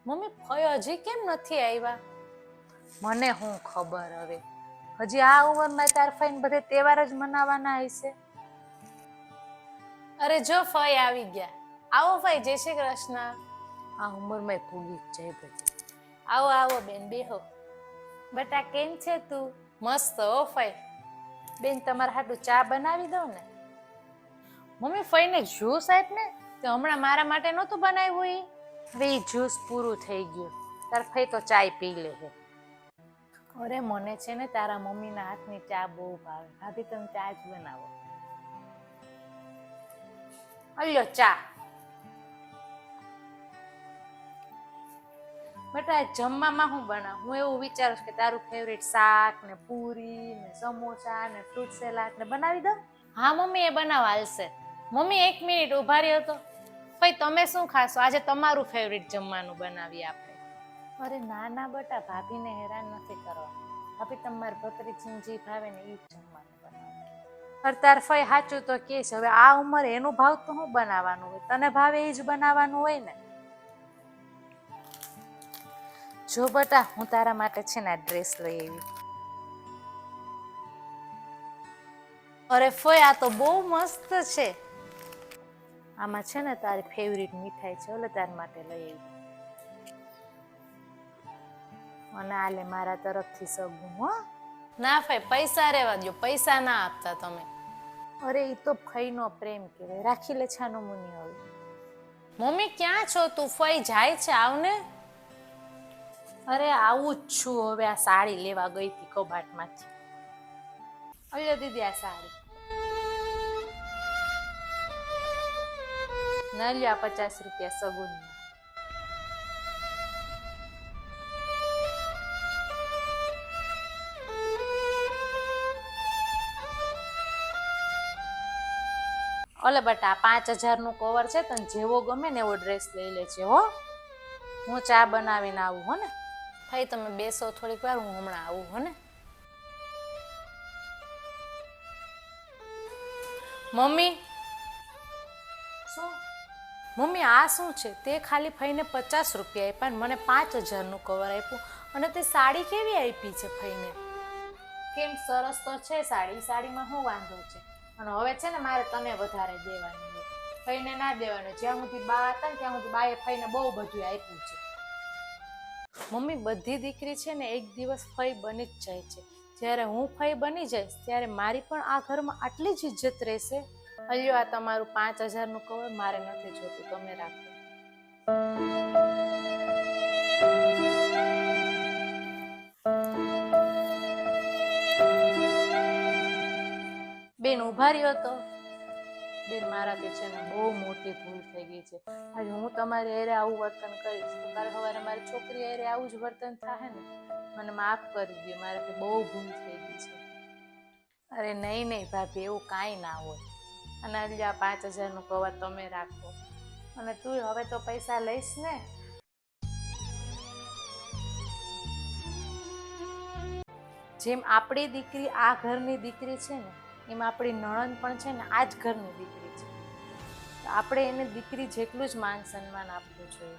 Mummy ફઈ હજી કેમ નથી આવ્યા? મને શું ખબર હવે, હજી આ ઉંમરમાં તાર ફઈને બધે તહેવાર જ મનાવવાના હશે. અરે જો ફઈ આવી ગયા. આવો ફઈ, જય શ્રી કૃષ્ણ. આ ઉંમરમાં ભૂલી જ જાય બધી. આવો આવો બેન, બેહો. બટા કેમ છે તું? મસ્ત હો ફઈ. બેન તમારા હાટુ ચા બનાવી દઉં ને? મમ્મી ફઈને જ્યુસ આપ ને, તે હમણાં મારા માટે નહોતું બનાવ્યું ઈ? હવે ઈ જ્યુસ પૂરું થઈ ગયું, તાર ફઈ તો ચાય પી લે છે. અરે મને છે ને તારા મમ્મીના હાથની ચા બહુ ભાવે. ભાભી તમે ચા જ બનાવો. અલ્યો ચા. બેટા જમવામાં શું બનાવ? હું એવું વિચારું છું કે તારું ફેવરેટ શાક ને પૂરી ને સમોસા ને ફ્રૂટ સલાડ ને બનાવી દઉં. હા મમ્મી એ બનાવ હાલશે. મમ્મી 1 મિનિટ ઉભા રહ્યો તો. ભાઈ તમે શું ખાશો? આજે તમારું ફેવરેટ જમવાનું બનાવીએ આપણે. અરે ના ના બેટા, ભાભીને હેરાન નથી કરવા. ભાભી તમારે ભત્રીજીને જે ભાવે ને એ જ જમવાનું બનાવે. અરે તાર ફઈ સાચું તો કે છે, હવે આ ઉંમરે એનું ભાવ તો શું બનાવવાનું હોય? તને ભાવે એ જ બનાવવાનું હોય ને. જો બેટા હું તારા માટે છે ને આ ડ્રેસ લઈ આવી. અરે ફઈ આ તો બહુ મસ્ત છે. આમાં છે ને તારી ફેવરિટ મીઠાઈ છે, ઓલે તાર માટે લઈ આવી. અને આલે મારા તરફથી સગું હો. ના ફઈ પૈસા રહેવા દો, પૈસા ના આપતા તમે. અરે ઈ તો ફઈનો પ્રેમ કહેવાય, રાખી લે છાનો મુની હવે. મમ્મી ક્યાં છો તું? ફઈ જાય છે, આવને. અરે આવું જ છું હવે, આ સાડી લેવા ગઈ હતી કબાટમાંથી. અલ્યો દીદી આ સાડી. ના લ્યો આ 50 રૂપિયા સગુનના. ઓલે બટા 5000 નું કવર છે, તને જેવો ગમે ને એવો ડ્રેસ લઈ લેજે હો. હું ચા બનાવીને આવું હો ને. ભાઈ તમે બેસો થોડીક વાર, હું હમણાં આવું હો ને. મમ્મી શું? મમ્મી આ શું છે? તે ખાલી ફઈને 50 રૂપિયા આપ્યા ને મને 5000 નું કવર આપ્યું, અને તે સાડી કેવી આપી છે ફઈને? કેમ સરસ તો છે સાડી, સાડીમાં શું વાંધો છે? અને હવે છે ને મારે તને વધારે દેવાની હોય, ફઈને ના દેવાનું. જ્યાં સુધી બા હતા ને ત્યાં સુધી બાએ ફઈને બહુ બધું આપ્યું છે. મમ્મી બધી દીકરી છે ને એક દિવસ ફઈ બની જ જાય છે. જ્યારે હું ફઈ બની જઈશ ત્યારે મારી પણ આ ઘરમાં આટલી જ ઇજ્જત રહેશે. અલ્યો આ તમારું 5000 નું કવર, મારે નથી જોતું, તમે રાખો. બેન ઉભા રહ્યો તો. બેન મારાથી છે ને બહુ મોટી ભૂલ થઈ ગઈ છે. આજે હું તમારી હારે આવું વર્તન કરીશ તો કાલ સવારે મારી છોકરી હારે આવું જ વર્તન થાય ને. મને માફ કરી દો, મારાથી બહુ ભૂલ થઈ ગઈ છે. અરે નહીં નહીં ભાભી, એવું કાંઈ ના હોય. અને આ 5000 નું કવર તમે રાખો. અને તું હવે તો પૈસા લઈશ ને? જેમ આપણી દીકરી આ ઘરની દીકરી છે ને, એમ આપણી નણંદ પણ છે ને આ જ ઘરની દીકરી છે. આપણે એને દીકરી જેટલું જ માન સન્માન આપવું જોઈએ.